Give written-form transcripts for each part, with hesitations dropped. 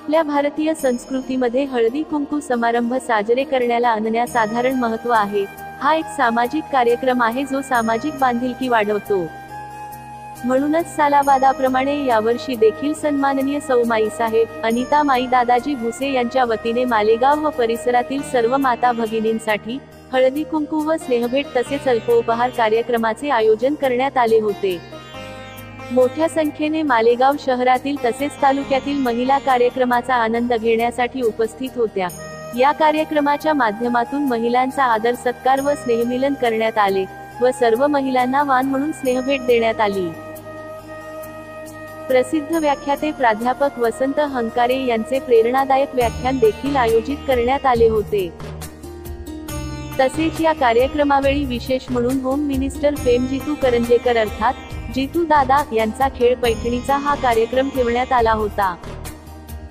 आपल्या भारतीय संस्कृतीमध्ये हळदी कुंकू समारंभ साजरे करण्याला अनन्यसाधारण महत्त्व आहे। हा एक सामाजिक कार्यक्रम आहे जो सामाजिक बांधिलकी वाढवतो। म्हणूनच सालाबादाप्रमाणे यावर्षी देखील सन्माननीय सौ माईसाहेब अनिता माई दादाजी भुसे यांच्या वतीने मालेगाव व परिसरातील सर्व माता भगिनींसाठी हळदी कुंकू व स्नेहभेट तसेच अल्पोपहार कार्यक्रमाचे आयोजन करण्यात आले होते। मोठ्या संख्येने मालेगाव शहरातील तसेच तालुक्यातील महिला कार्यक्रमाचा आनंद घेण्यासाठी उपस्थित होत्या। या कार्यक्रमाच्या माध्यमातून महिलांचा आदर सत्कार व स्नेहमिलन करण्यात आले व सर्व महिलांना वाण म्हणून स्नेहभेट देण्यात आली। प्रसिद्ध व्याख्याते प्राध्यापक वसंत हंकारे यांचे प्रेरणादायक व्याख्यान देखील आयोजित करण्यात आले होते। तसेच या कार्यक्रमावेळी विशेष म्हणून होम मिनिस्टर फेम जितू करंजेकर अर्थात जितू दादा यांचा खेळ पैठणीचा हा कार्यक्रम ठेवण्यात आला होता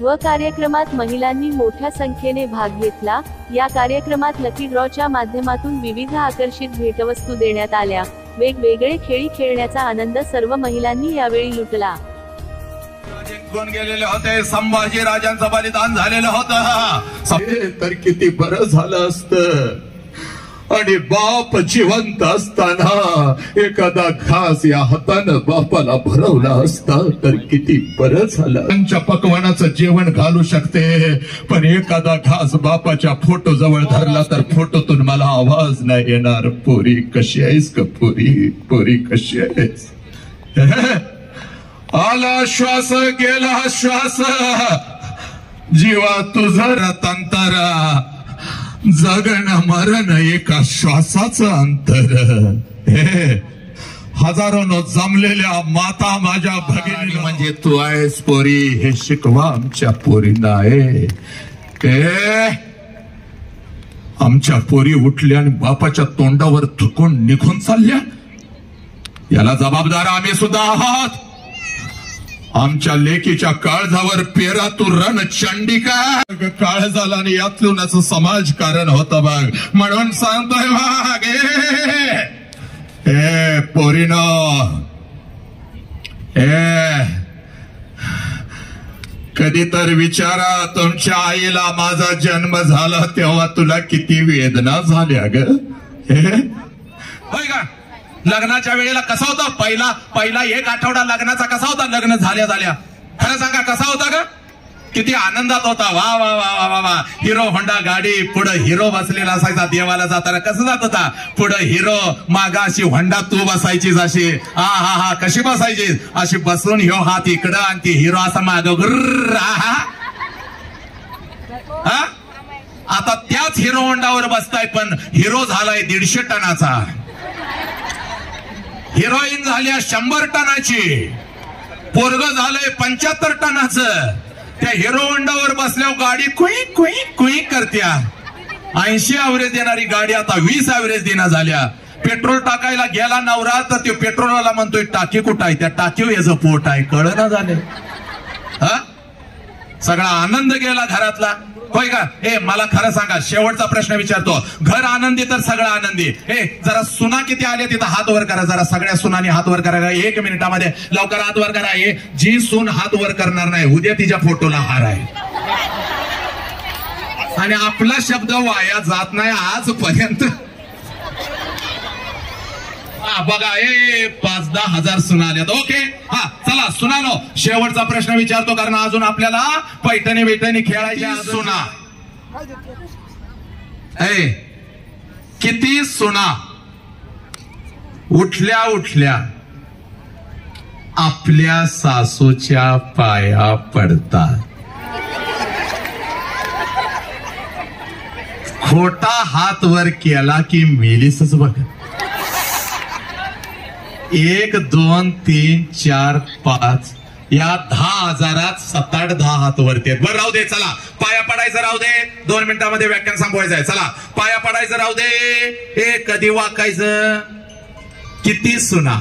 व कार्यक्रमात महिलांनी मोठ्या संख्येने भाग घेतला। या कार्यक्रमात लकी ड्रॉच्या माध्यमातून विविध आकर्षित भेटवस्तू देण्यात आल्या। वेगवेगळे खेळी खेळण्याचा आनंद सर्व महिलांनी यावेळी लुटला। कोण गेलेले होते, संभाजी राजांचं बलिदान झालेलं होतं, तर किती बरं झालं असतं। आणि बाप जिवंत असताना एखादा घास या हातानं बापाला भरवला असता तर किती बरं झालं। त्यांच्या पकवानाचं जेवण घालू शकते, पण एखादा घास बापाच्या फोटो जवळ धरला तर फोटोतून मला आवाज नाही येणार, पोरी कशी आहेस ग, पोरी पोरी कशी आहेस। आला श्वास गेला श्वास, जीवा तुझं रतांतरा, जगन मरण एका श्वासाचं अंतर। हे हजारोनो जमलेल्या माता माझ्या भगिनी म्हणजे तू आहेस पोरी, हे शिकवा आमच्या पोरींना आहे। आमच्या पोरी उठल्या आणि बापाच्या तोंडावर थुकून निघून चालल्या, याला जबाबदार आम्ही सुद्धा आहात। आमच्या लेकीच्या काळजावर पेरा तू रण चंडिका, काळजाला आणि यातूनच समाजकारण होतं बघ, म्हणून सांगतोय बघ ए पोरीनो, कधी तर विचारा तुमच्या आईला माझा जन्म झाला तेव्हा तुला किती वेदना झाल्या ग, होय का? लग्नाच्या वेळेला कसा होता पहिला एक आठवडा लग्नाचा कसा होता, लग्न झाल्या खरं सांगा कसा होता का? किती आनंदात होता, वा वा वा वा वा। हिरो होंडा गाडी, पुढे हिरो बसलेला असायचा, देवाला जाताना कसं जात होता, पुढे हिरो मागा अशी होंडा तू बसायचीस, अशी हा हा हा कशी बसायचीस, अशी बसून ह्यो हात इकडं आणि ती हिरो असा माग गुर्र। आता त्याच हिरो होंडावर बसताय, पण हिरो झालाय 150 टनाचा, हिरोईन झाल्या 100 टनाची, पोरग झालंय 75 टनाचं। त्या हिरो होंडावर बसल्यावर गाडी कुई कुई कुई करत्या। 80 ॲव्हरेज देणारी गाडी आता 20 ॲव्हरेज देना झाल्या। पेट्रोल टाकायला गेला नवरा तर तो पेट्रोलवाला म्हणतोय टाकी कुठं आहे, त्या टाकीवर याचं पोट आहे, कळना झाले। सगळा आनंद गेला घरातला, होय का? मला खरं सांगा, शेवटचा प्रश्न विचारतो, घर आनंदी तर सगळं आनंदी। जरा सुना किती आल्या तिथं हात वर करा, जरा सगळ्या सुनांनी हात वर करा 1 मिनिटामध्ये, लवकर हात वर करा। जी सून हात वर करणार नाही उद्या तिच्या फोटोला हार आहे, आणि आपला शब्द वाया जात नाही आजपर्यंत। बघा 5-10 हजार सुना आल्यात, ओके। हा चला सुनानो, शेवटचा प्रश्न विचारतो कारण अजून आपल्याला पैठणी खेळायच्या। सुना किती सुना उठल्या उठल्या आपल्या सासूच्या पाया पडतात, खोटा हात वर केला की मेलीसच बघ। 1 2 3 4 5 या 10,000 7-8-10 हात वरती आहेत। बरं राहू दे, चला पाया पडायचं राहू दे, 2 मिनिटांमध्ये व्याख्यान संपवायचं आहे। चला पाया पडायचं राहू दे, कधी वाकायचं, किती सुना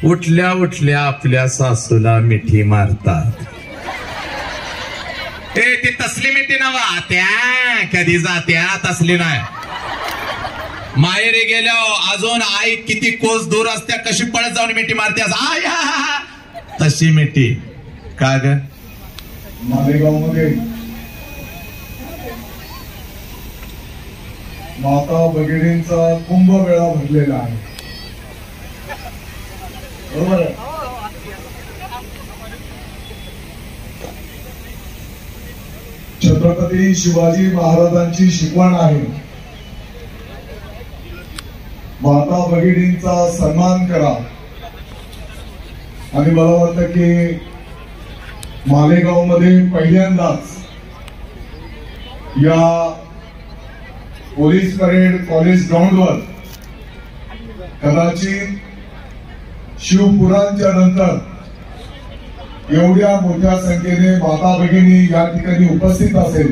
उठल्या उठल्या आपल्या सासूला मिठी मारतात। ती तसली मिठी नवा, त्या कधी जात्या तसली नाही। माहेरी गेल्या अजून आई किती कोस दूर असत्या, कशी पळत जाऊन मिठी मारत्यास, आया तशी मिठी का ग? मालेगावमध्ये माता भगिनींचा कुंभमेळा भरलेला आहे, बरोबर आहे. छत्रपती शिवाजी महाराजांची शिकवण आहे, माता भगिनींचा सन्मान करा. आणि मला वाटतं की मालेगाव मध्ये पहिल्यांदाच या पोलीस परेड कॉलेज ग्राउंडवर कदाचित शिवपुराणच्या नंतर एवढ्या मोठ्या संख्येने माता भगिनी या ठिकाणी उपस्थित असेल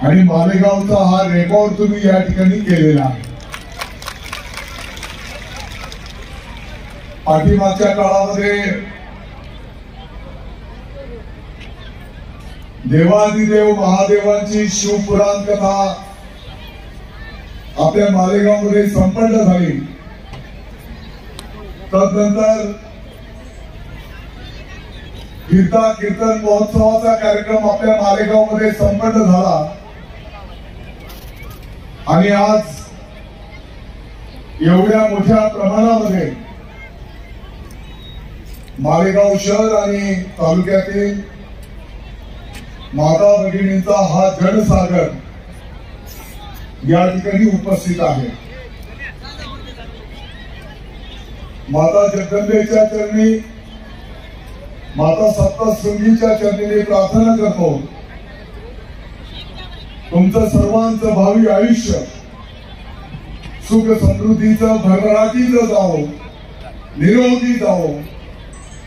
आणि मालेगावचा हा रेकॉर्ड तुम्ही या ठिकाणी केलेला आहे. पाठीमागच्या काळामध्ये देवादिदेव महादेवांची शिवपुराण कथा आपल्या मालेगावमध्ये संपन्न झाली. तदनंतर गीता कीर्तन महोत्सवाचा कार्यक्रम आपल्या मालेगावमध्ये संपन्न झाला आणि आज एवढ्या मोठ्या प्रमाणामध्ये मालेगाव शहर आणि तालुक्यातील माता भगिनींचा हा जनसागर या ठिकाणी उपस्थित आहे. माता जगदंबेच्या चरणी, माता सप्तशृंगीच्या चरणी प्रार्थना करतो, तुमचं सर्वांचं भावी आयुष्य सुख समृद्धीचं भरभराटीचं जावो, निरोगी जावो,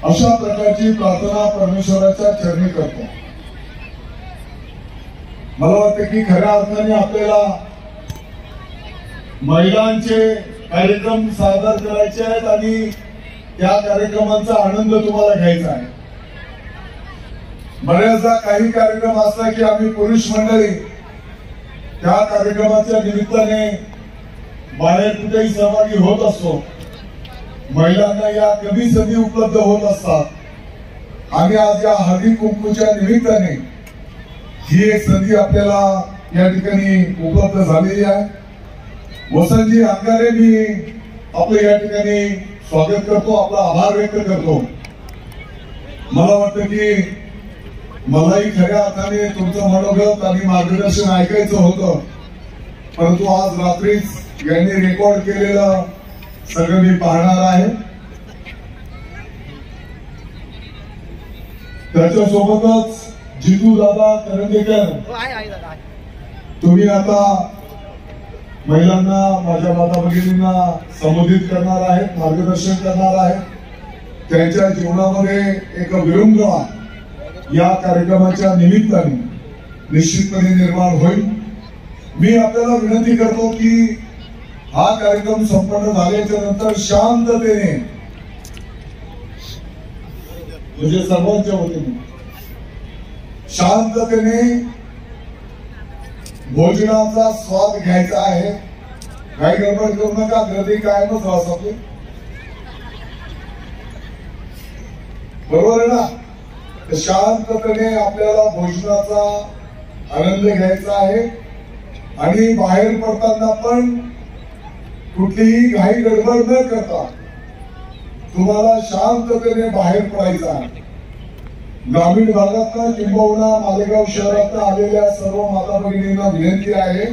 अशा प्रकारची प्रार्थना परमेश्वराच्या चरणी करतो. मला वाटतं की खऱ्या अर्थाने आपल्याला महिलांचे कार्यक्रम सादर करायचे आहेत आणि त्या कार्यक्रमांचा आनंद तुम्हाला घ्यायचा आहे. बऱ्याचदा काही कार्यक्रम असला की आम्ही पुरुष मंडळी त्या कार्यक्रमाच्या निमित्ताने बाहेर कुठेही सहभागी होत असतो. महिलांना या कमी संधी उपलब्ध होत असतात आणि आज या हळदी कुंकूच्या निमित्ताने ही एक संधी आपल्याला या ठिकाणी उपलब्ध झालेली आहे. वसंतजी अंगारे, मी आपलं या ठिकाणी स्वागत करतो, आपला आभार व्यक्त करतो. मला वाटतं की मलाही खऱ्या अर्थाने तुमचं मनोगत आणि मार्गदर्शन ऐकायचं होतं, परंतु आज रात्रीच यांनी रेकॉर्ड केलेलं सगळं मी पाहणार आहे. त्याच्यासोबतच जितू दादा करंजेकर, तुम्ही आता महिलांना, माझ्या माता भगिनींना संबोधित करणार आहेत, मार्गदर्शन करणार आहेत. त्यांच्या जीवनामध्ये एक विरंगुळा या कार्यक्रमाच्या निमित्ताने निश्चितपणे निर्माण होईल. मी आपल्याला विनंती करतो की हा कार्यक्रम संपन्न झाल्याच्या नंतर शांततेने, म्हणजे सर्वांच्या वतीने शांततेने भोजनाचा स्वाद घ्यायचा आहे. काही गडबड करू नका, गर्दी कायमच राहत आपली, बरोबर आहे ना. तर शांततेने आपल्याला भोजनाचा आनंद घ्यायचा आहे आणि बाहेर पडताना पण कुठलीही घाई गडबड न करता तुम्हाला शांततेने बाहेर पडायचं आहे. ग्रामीण भागातनं किंबहुना मालेगाव शहरात आलेल्या सर्व माता भगिनींना विनंती आहे,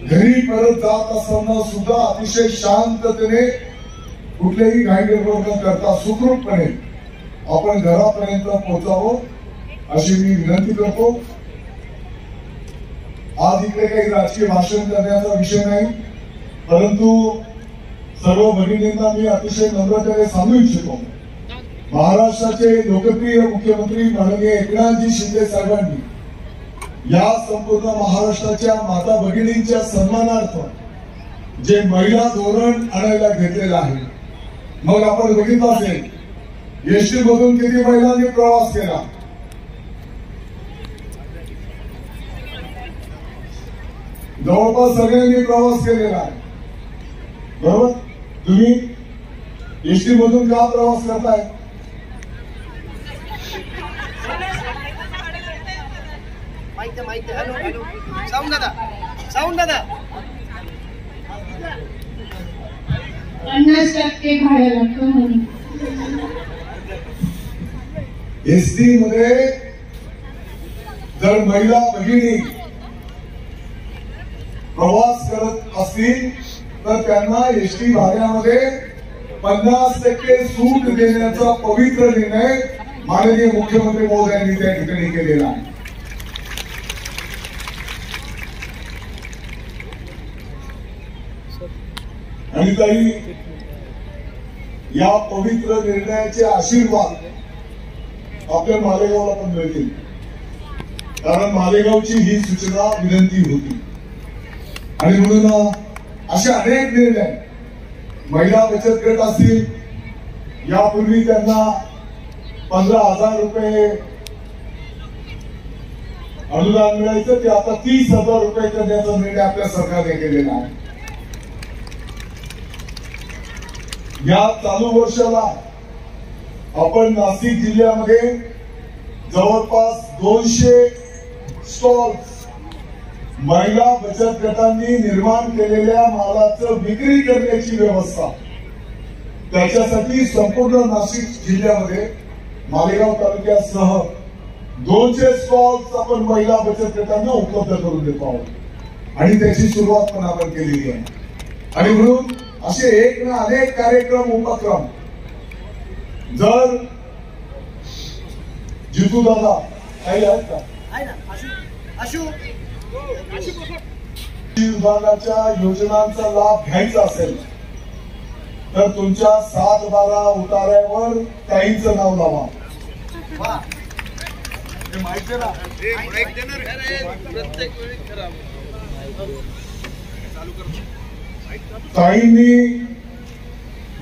घरी परत जात असताना सुद्धा अतिशय शांततेने, कुठलेही घाई गडबड न करता सुखरूपपणे आपण घरापर्यंत पोहोचावं अशी मी विनंती करतो. आज इकडे काही राजकीय भाषण करण्याचा विषय नाही, परंतु सर्व भगिनींना मी अतिशय नम्रतेने सांगू इच्छितो, महाराष्ट्राचे लोकप्रिय मुख्यमंत्री माननीय एकनाथजी शिंदे साहेबांनी या संपूर्ण महाराष्ट्राच्या माता भगिनींच्या सन्मानार्थ जे महिला धोरण आणायला घेतलेलं आहे. मग आपण बघितलं असेल एसटी मधून किती महिलांनी प्रवास केला, जवळपास सगळ्यांनी प्रवास केलेला आहे, बरोबर. तुम्ही एसटी मधून का प्रवास करताय? 50% भाडं लागतं म्हणून एसटी मध्ये जर महिला भगिनी प्रवास करत असतील तर त्यांना एसटी भाड्यामध्ये 50% सूट देण्याचा पवित्र निर्णय माननीय मुख्यमंत्री महोदयांनी त्या ठिकाणी केलेला आहे. आणि ताई, या पवित्र निर्णयाचे आशीर्वाद आपल्या मालेगावला पण मिळतील, कारण मालेगावची ही सूचना विनंती होती. आणि म्हणून असे अनेक निर्णय, महिला बचत गट असतील, यापूर्वी त्यांना 15,000 रुपये अनुदान मिळायचं, ते आता 30,000 रुपये करण्याचा निर्णय आपल्या सरकारने केलेला आहे. या चालू वर्षाला आपण नाशिक जिल्ह्यामध्ये जवळपास 200 स्टॉल्स महिला बचत गटांनी निर्माण केलेल्या मालाचं विक्री करण्याची व्यवस्था, त्याच्यासाठी संपूर्ण नाशिक जिल्ह्यामध्ये मालेगाव तालुक्यासह 200 स्टॉल्स आपण महिला बचत गटांना उपलब्ध करून देतो आहोत. आणि त्याची सुरुवात पण आपण केलेली आहे. आणि म्हणून असे एक ना अनेक कार्यक्रम, उपक्रम जर जितू दादा काही आहेत का विभागाच्या योजनांचा लाभ घ्यायचा असेल तर तुमच्या 7-12 उतार्यावर काहींचं नाव लावा. काहींनी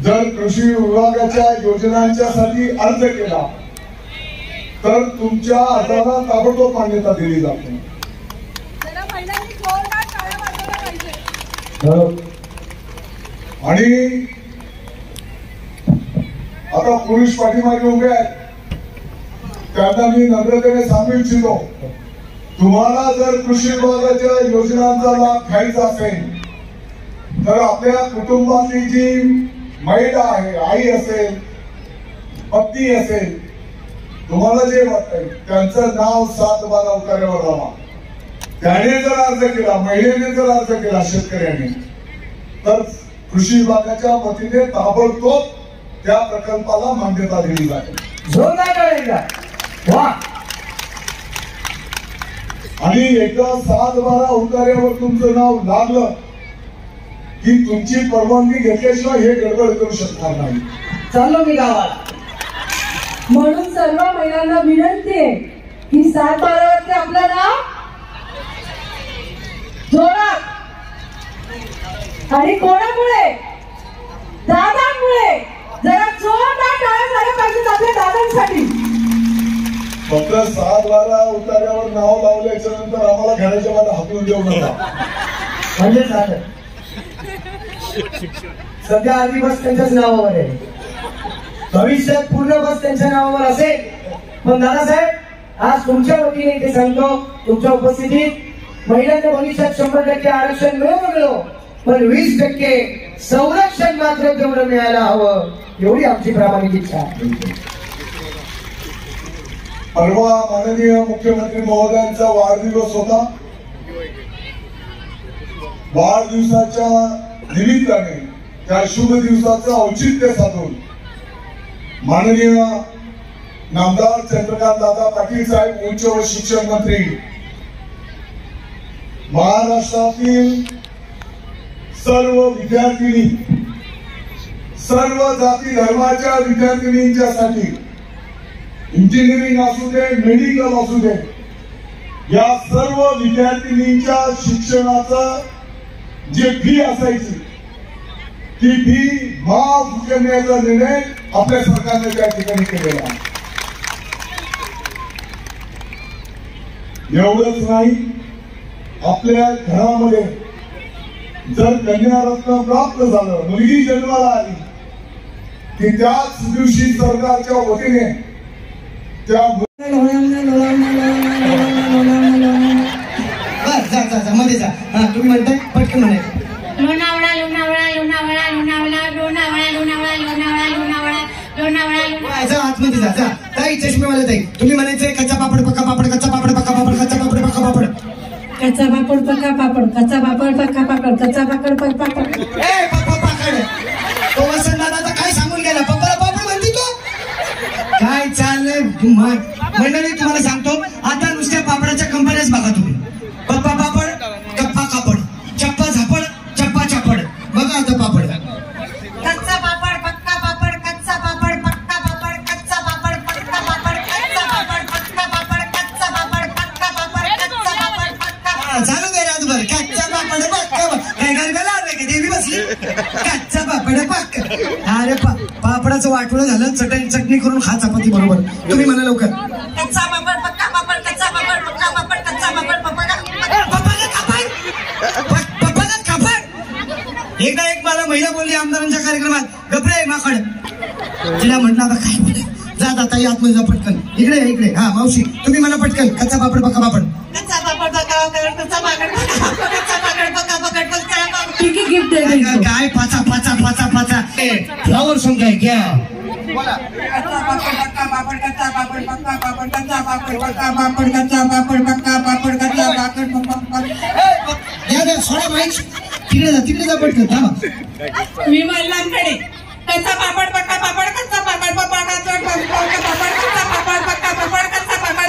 जर कृषी विभागाच्या योजनांच्यासाठी अर्ज केला तर तुमच्या अर्जाला ताबडतोब मान्यता दिली जाते. आणि आता पुरुष पाठीमागे उभे आहेत, त्यांना मी नम्रतेने सांगू इच्छितो, तुम्हाला जर कृषी विभागाच्या योजनांचा लाभ घ्यायचा असेल तर आपल्या कुटुंबातली जी महिला आहे, आई असेल, पत्नी असेल, तुम्हाला जे वाटतंय त्यांचं नाव 7-12 उतार्यावर लावा. त्याने जर अर्ज केला, महिलेने जर अर्ज केला शेतकऱ्याने, तर कृषी विभागाच्या वतीने ताबडतोब त्या प्रकल्पाला मान्यता दिली जाते. आणि एकदा 7-12 उतार्यावर तुमचं नाव लागलं की तुमची परवानगी घेतल्याशिवाय हे गडबड करू शकणार नाही. चाललो मी गावात. म्हणून सर्व महिलांना विनंती आहे की 7-12 वरती आपलं नाव जोरात. आणि कोणामुळे? दादांमुळे. जरा जोरदार टाळ्या झाल्या पाहिजेत आपल्या दादांसाठी. फक्त 7-12 उतार्यावर नाव लावल्याच्या नंतर आम्हाला घराच्या बाहेर हाकलून देऊ नका. म्हणजे झालं. सध्या आधी बस त्यांच्याच नावावर आहे, भविष्यात पूर्ण बस त्यांच्या नावावर असेल. पण दादासाहेब, आज तुमच्या वतीने ते सांगतो, तुमच्या उपस्थितीत महिलांच्या भविष्यात 100% आरक्षण मिळो, पण 20% संरक्षण मात्र तेवढं मिळायला हवं, एवढी आमची प्रामाणिक इच्छा आहे. परवा माननीय मुख्यमंत्री महोदयांचा वाढदिवस होता. वाढदिवसाच्या निमित्ताने त्या शुभ दिवसाचं औचित्य साधून माननीय नामदार चंद्रकांत दादा पाटील साहेब, उच्च व शिक्षण मंत्री, महाराष्ट्रातील सर्व विद्यार्थिनी, सर्व जाती धर्माच्या विद्यार्थिनींच्यासाठी इंजिनिअरिंग असू दे, मेडिकल असू दे, या सर्व विद्यार्थिनींच्या शिक्षणाचा जे फी असायची ती फी माफ करण्याचा निर्णय आपल्या सरकारने त्या ठिकाणी केलेला आहे. एवढंच नाही, आपल्या घरामध्ये जर कन्यारत्न प्राप्त झालं, मुलगी जन्माला आली की त्याच दिवशी सरकारच्या वतीने त्या जा जा मध्ये जा. हा तुम्ही म्हणताय पटकन म्हणायचं. लोणावळा लोणावळा लोणावळा लोणावळा लोणावळा लोणावळा लोणावळा लोणावळा लोणावळा. जा आतमध्ये जा जा. ताई चष्मेवाले ताई तुम्ही म्हणायचंय कच्चा पापड पक्का पापड कच्चा पापड पक्का पापड कच्चा पापड पक्का पापड. कच्चा पापड पक्का पापड कच्चा पापड पक्का पापड कच्चा पापड पक्का पापड. ए पप्पा पापड तो वसंत दादा काय सांगून गेला पप्पाला पापड म्हणते तो. काय चाललंय मंडळी तुम्हाला सांगतो आता नुसत्या पापडाच्या कंपन्याच बघा तुम्ही. पप्पा पापड कप्पा कापड चप्पा झापड चप्पा चापड बघा आता पापड. कच्चा पापड पक्का पापड कच्चा पापड पक्का पापड कच्चा पापड पक्का पापड कच्चा पापड पक्का पापड कच्चा पापड पक्का पापड कच्चा पापड पक्का. चालू दे रातभर कच्चा पापड पक्का काय गरगला आलं की देवी बसली कच्चा पापड पक्का. अरे पापडाचं वाटोळं झालं चटणी करून खा चपाती बरोबर. तुम्ही म्हणा लवकर. कच्चा पापड पक्का पापड कच्चा पापड पक्का पापड कच्चा पापड एकदा एक मला महिला बोलली आमदारांच्या कार्यक्रमात गपरे माकड. तिला म्हटलं आता काय बोलले जा ताई आतमध्ये जा पटकन. इकडे हा मावशी तुम्ही मला पटकन कच्चा पापड पक्का पापड. कच्चा पापड पक्का पापड कच्चा पापड कच्चा पापड पक्का पापड कच्चा पापड. किती गिफ्ट दे काय पाचा पाचा पाचा पाचा फ्लावर सॉन्ग आहे क्या. बोला. कच्चा पापड पक्का पापड कच्चा पापड पक्का पापड कच्चा पापड पक्का पापड कच्चा पापड पक्का पापड कच्चा पापड पक्का. द्या सोडा माहिती तिकडे जा पटकन थांबा. मी महिलांकडे कच्चा पापड पक्का पापड कच्चा पापड पक्का पापड कच्चा पापड पक्का पापड कच्चा पापड.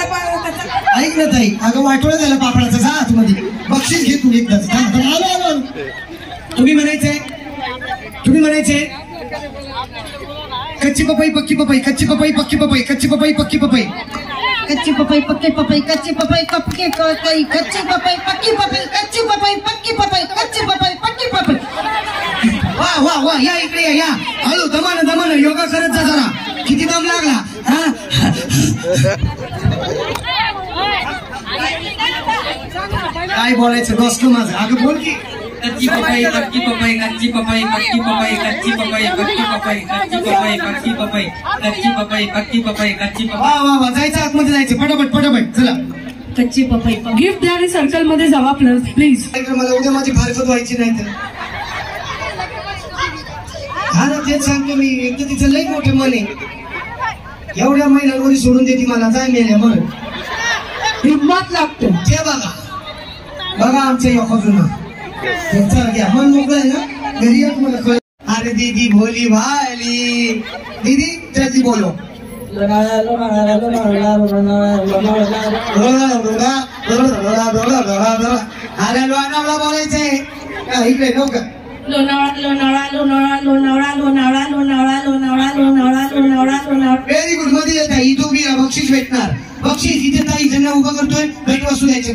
ऐक ना ताई अगं वाटोळं झालं पापडाचं जा आतमध्ये बक्षीस घे तू एकदाच. तुम्ही म्हणायचे कच्ची पपई पक्की पपई कच्ची पपई पक्की पपई कच्ची पपई पक्की पपई कच्ची पपई पक्की पपई कच्ची पपई पक्की पपई कच्ची पपई पक्की पपई कच्ची पपई पक्की पपई कच्ची पपई पक्की पपई. वा वा वा या इकडे या हळू दमानं योगा करत जा जरा. किती दम लागला हा. काय बोलायचं डोसकं माझं अगं बोल की. कच्ची पपई पक्की पपई कच्ची पपई पक्की पपई कच्ची पपई पक्की पपई कच्ची पपई पक्की पपई कच्ची पपई पक्की पपई कच्ची पपई. वा वा वा जायचं आतमध्ये जायचं पटापट चला. कच्ची पपई गिफ्ट द्या आणि सर्कल मध्ये जावा प्लीज. मला उद्या माझी फारकत व्हायची नाही तर. हा ना तेच सांगतो मी एक तर तिचं लई मोठे मन आहे एवढ्या महिलांवर सोडून देते मला जाय मेल्या म्हणून हिंमत लागतो. ते बघा आमच्या योखाजून घ्या मन मोकळं आहे ना घरी येत मला कळ. अरे दीदी भोली भाली दीदी जल्दी बोलो. अरे लोणावळा बोलायचंय इकडे नव्हतं. लोणावळा लोणावळा लोणावळा लोणावळा लोणावळा लोणावळा लोणावळा लोणावळा लोणावळा लोणावळा. व्हेरी गुड मध्ये येत आहे इथं बी बक्षीस भेटणार. बक्षीस इथे ताई जण उभं करतोय भेट वस्तू द्यायचे.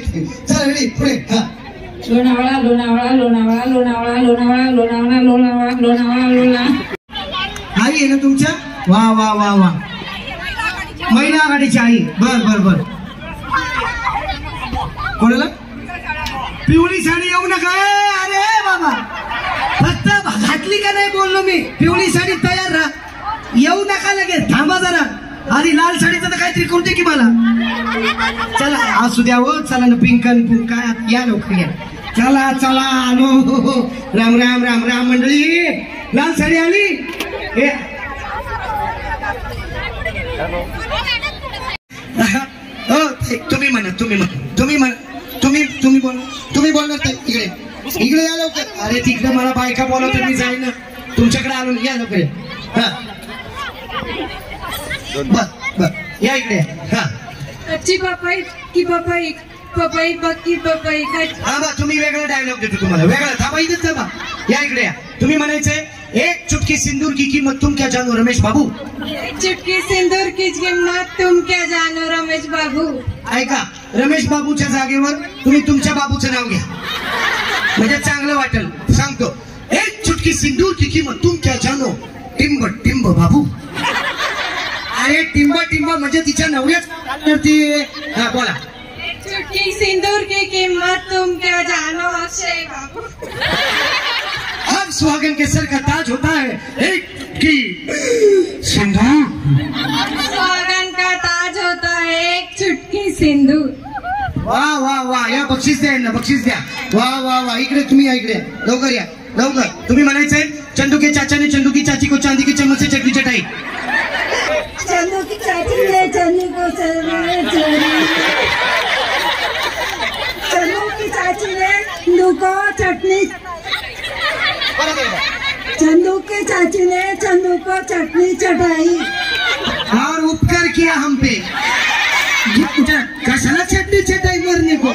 चला रेडी पुढे. हा लोणावळा लोणावळा लोणावळा लोणावळा लोणावळा लोणावळा लोणावळा लोणावळा लोणावळा. आई आहे ना तुमच्या. वा वा वा वा महिला आघाडीची आई. बर कोणाला पिवळी साडी येऊ नका. अरे बाबा फक्त घातली का नाही बोललो मी. पिवळी साडी तयार राहा येऊ नका लगेच थांबा जरा. अरे लाल साडीचं तर काहीतरी करू की मला. चला असू द्या हो चला ना पिंकन काय या लवकर या. चला आलो. राम राम राम राम मंडळी लाल साडी आली. तुम्ही बोलणार इकडे या लवकर. अरे तिकडे मला बायका बोलवत मी जाईन ना तुमच्याकडे आलो या लवकर. हा बर या इकडे. हा कच्ची पपई की पपई पपई पक्की पपई. थांबा तुम्ही वेगळा डायलॉग देतो तुम्हाला वेगळा. थांबा इथेच थांबा या इकडे या. तुम्ही म्हणायचे एक चुटकी सिंदूर की कीमत तुम क्या जानो रमेश बाबू. चुटकी सिंदूर की किंमत तुम क्या जानो रमेश बाबू. ऐका रमेश बाबूच्या जागेवर तुम्ही तुमच्या बाबूचं नाव घ्या म्हणजे चांगलं वाटेल. सांगतो एक चुटकी सिंदूर की कीमत तुम क्या जानो टिंब टिंब बाबू. अरे टिंब म्हणजे तिच्या नवऱ्याच ती. हा बोला. चुटकी सिंदूर की कीमत तुम क्या जानो अक्षय बाबू. हर सुहागन के सर का ताज होता है एक की सिंदूर. सुहागन का ताज होता है एक चुटकी सिंदूर. वा वा वा, या बक्षीस द्या यांना, बक्षीस द्या. वा वा वा, इकडे तुम्ही या, इकडे लवकर या लवकर. तुम्ही म्हणायचंय चंदू के चाचा ने चंदू की चाची को चांदी की चम्मच से चटनी चटाई. चंदू की चाची ने चंदू को चंदू की चाची ने चंदू को चटनी, चंदू की चाची ने चंदू को चटनी चटाई और उपकार किया हम पे. कशाला चटणी चटाई मरने को.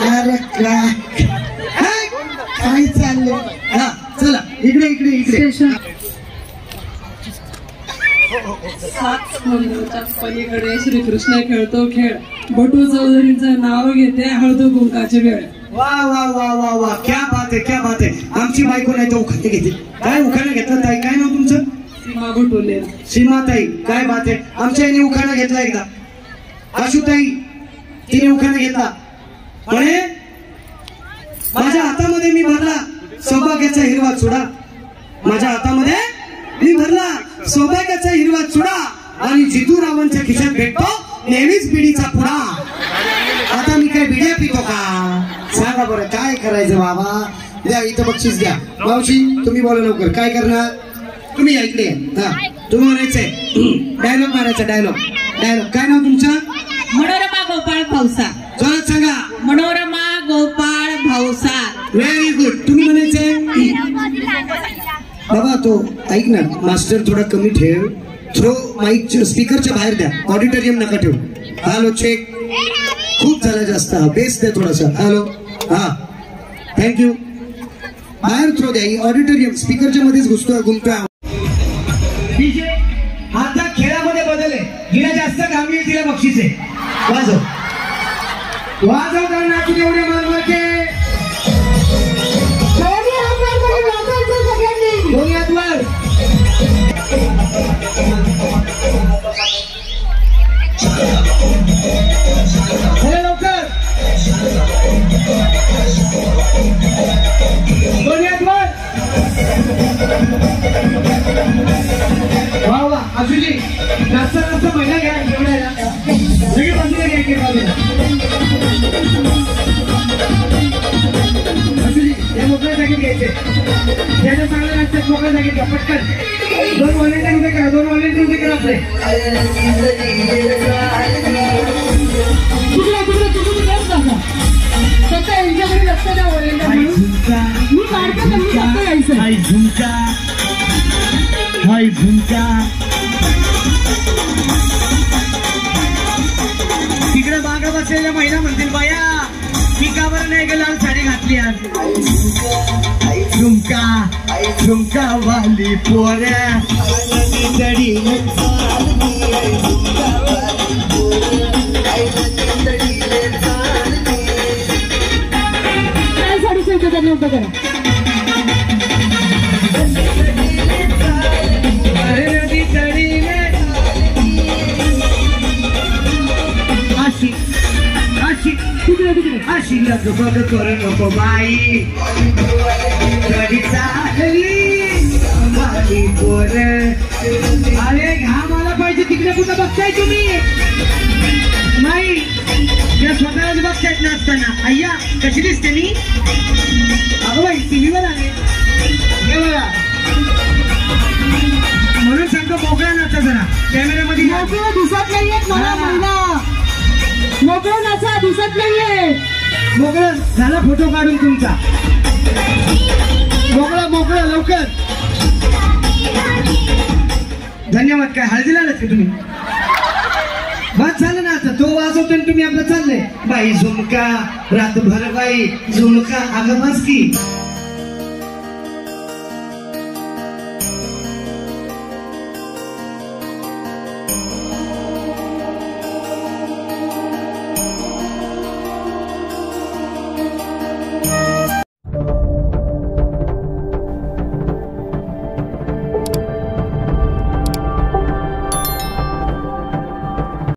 अरे काय चाललंय. हा चला इकडे इकडे इकडे. सात समुद्राच्या पलीकडे श्रीकृष्ण खेळतो खेळ, बटू चौधरींचं नाव घेते हळदू कुंकाची वेळ. वा वा वा वा वा, क्या बात आहे क्या बात आहे. आमची बायको नाही तर उखाणे घेते. काय उखाणा घेतला ताई, काय नाव तुमचं? सीमा भटोले. सीमाताई, काय बात आहे. आमच्या याने उखाणा घेतला एकदा. आशुताई तिने उखाणा घेतला. म्हणे माझ्या हातामध्ये मी भरला सौभाग्याचा हिरवा चुडा, माझ्या हातामध्ये मी भरला सौभाग्याचा हिरवा चुडा, आणि जितू रावांच्या खिशात भेटतो नेहमीच बिडीचा पुडा. आता मी काय बिड्या पितो का? सांगा बरं काय करायचं बाबा. द्या इथं बक्षीस द्या. मावशी तुम्ही बोला लवकर, काय करणार तुम्ही? या इकडे. हा तुम्ही म्हणायचंय डायलॉग मारायचा. Dialogue dialogue. काय नाव तुमचं? मनोरमा गोपाळ भावसा. जोरात सांगा. मनोरमा गोपाळ भावसा. Very good. तुम्ही म्हणायचंय बाबा तो ऐक ना मास्टर थोडा कमी ठेव, थ्रो माईक स्पीकरच्या बाहेर द्या, ऑडिटोरियम नका ठेवू. Hello check. खूप झाला जास्त, बेस द्या थोडासा. हॅलो हा थँक्यू. बाहेर थ्रो द्या, ऑडिटोरियम स्पीकरच्या मध्येच घुमतोय. आता खेळामध्ये बदल आहे. हिला जास्त कामी आहे, तिला बक्षीस आहे. वाजव वाजव करणार तुझे एवढे मालवाचे. दोन्ही हात वर. लवकर दोन्ही हात वर. वा वा आशुजी, जास्त जास्त महिना घ्या एवढ्या सगळी बाजूला घ्यायची बाजूला. आशुजी या मोकळ्या जागेत घ्यायचे, ज्याला चांगलं लागतं मोकळ्या जागेत घ्या पटकन. 2 व्हॉलेंटियर उभे करा, 2 व्हॉलेंटियर उभे करा. आपले फक्त यांच्याकडे लक्ष द्या. व्हॉलेंटियर मी काढतो, त्यांनी फक्त यायचं. हाय झुमका, हाय झुमका. तिकडे बागा बसलेल्या महिला म्हणतील बाया मी का बरं नाही गेला साडी घातली आज. झुमका झुमका वाली पोऱ्या काय साडी शिवतो त्यांनी उभं करा. अशी लगबग करू नको बाई, कधी चालली माझी पोर. अरे घाम आला पाहिजे. तिकडे कुठं बघताय तुम्ही? नाही त्या स्वतःच बघतायत नाचताना. अय्या कशी दिसते मी? अगं बाई टीव्हीवर आले हे बघा. म्हणून सांगतो मोकळा नाचा जरा कॅमेऱ्यामध्ये. मोकळं दिसत नाहीयेत मला महिला. मोकळं नाचा दिसत नाहीये. मोकळं झाला फोटो काढून तुमचा. मोकळं मोकळं लवकर. धन्यवाद. काय हळदीला आलात का तुम्ही? बस झालं ना आता. तो वाजवतो तुम्ही आपलं चाललंय. बाई झुमका रातभर बाई झुमका. अगं बस की